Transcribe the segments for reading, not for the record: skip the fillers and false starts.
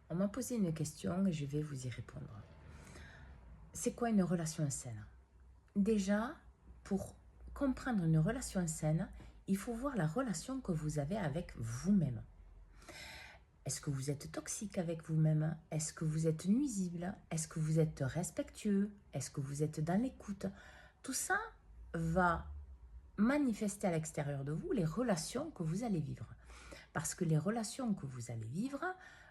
On m'a posé une question et je vais vous y répondre. C'est quoi une relation saine? Déjà, pour comprendre une relation saine, il faut voir la relation que vous avez avec vous-même. Est-ce que vous êtes toxique avec vous-même? Est-ce que vous êtes nuisible? Est-ce que vous êtes respectueux? Est-ce que vous êtes dans l'écoute? Tout ça va manifester à l'extérieur de vous les relations que vous allez vivre. Parce que les relations que vous allez vivre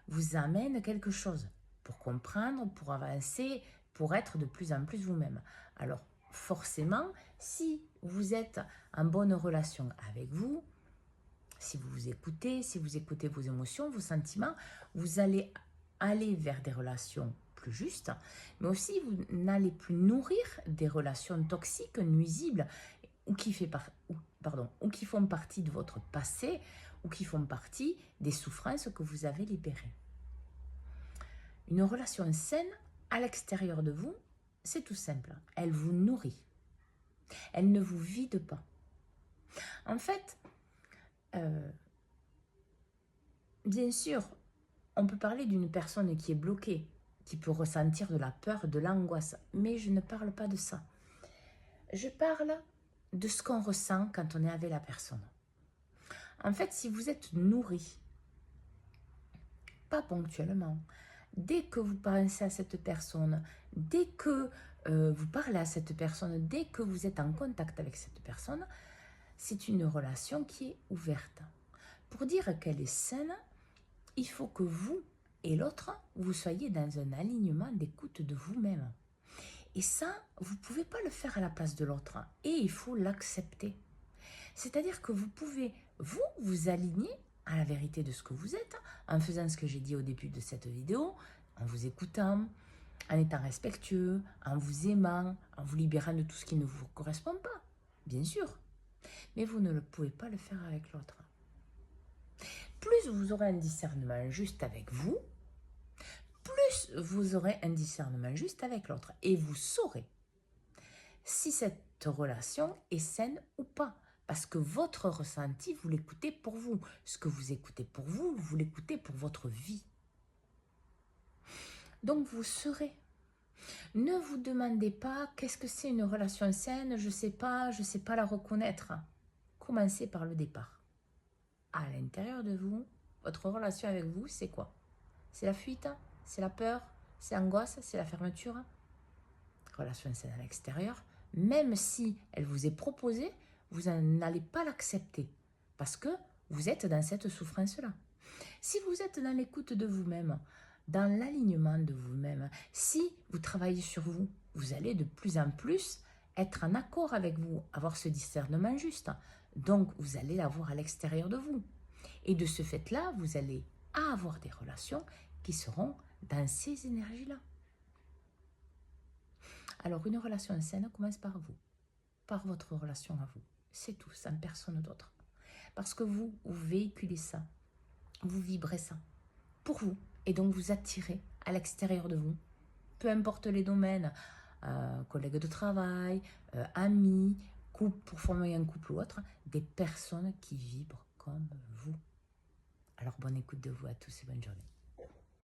vous amènent quelque chose pour comprendre, pour avancer, pour être de plus en plus vous-même. Alors forcément, si vous êtes en bonne relation avec vous, si vous vous écoutez, si vous écoutez vos émotions, vos sentiments, vous allez aller vers des relations plus justes, mais aussi vous n'allez plus nourrir des relations toxiques, nuisibles, ou qui font partie de votre passé, ou qui font partie des souffrances que vous avez libérées. Une relation saine à l'extérieur de vous, c'est tout simple. Elle vous nourrit. Elle ne vous vide pas. En fait, bien sûr, on peut parler d'une personne qui est bloquée, qui peut ressentir de la peur, de l'angoisse, mais je ne parle pas de ça. Je parle de ce qu'on ressent quand on est avec la personne. En fait, si vous êtes nourri, pas ponctuellement, dès que vous pensez à cette personne, dès que vous parlez à cette personne, dès que vous êtes en contact avec cette personne, c'est une relation qui est ouverte. Pour dire qu'elle est saine, il faut que vous et l'autre, vous soyez dans un alignement d'écoute de vous-même. Et ça, vous ne pouvez pas le faire à la place de l'autre. Et il faut l'accepter. C'est-à-dire que vous pouvez, vous aligner à la vérité de ce que vous êtes, en faisant ce que j'ai dit au début de cette vidéo, en vous écoutant, en étant respectueux, en vous aimant, en vous libérant de tout ce qui ne vous correspond pas, bien sûr. Mais vous ne pouvez pas le faire avec l'autre. Plus vous aurez un discernement juste avec vous, plus vous aurez un discernement juste avec l'autre. Et vous saurez si cette relation est saine ou pas. Parce que votre ressenti, vous l'écoutez pour vous. Ce que vous écoutez pour vous, vous l'écoutez pour votre vie. Donc vous saurez. Ne vous demandez pas qu'est-ce que c'est une relation saine, je sais pas la reconnaître. Commencez par le départ. À l'intérieur de vous, votre relation avec vous, c'est quoi? C'est la fuite? C'est la peur? C'est l'angoisse? C'est la fermeture? Relation saine à l'extérieur, même si elle vous est proposée, vous n'allez pas l'accepter parce que vous êtes dans cette souffrance-là. Si vous êtes dans l'écoute de vous-même, dans l'alignement de vous-même, si vous travaillez sur vous, vous allez de plus en plus être en accord avec vous, avoir ce discernement juste. Donc, vous allez l'avoir à l'extérieur de vous. Et de ce fait-là, vous allez avoir des relations qui seront dans ces énergies-là. Alors, une relation saine commence par vous, par votre relation à vous. C'est tout, sans personne d'autre. Parce que vous véhiculez ça, vous vibrez ça pour vous. Et donc, vous attirez à l'extérieur de vous, peu importe les domaines, collègues de travail, amis, couple, pour former un couple ou autre, des personnes qui vibrent comme vous. Alors, bonne écoute de vous à tous et bonne journée.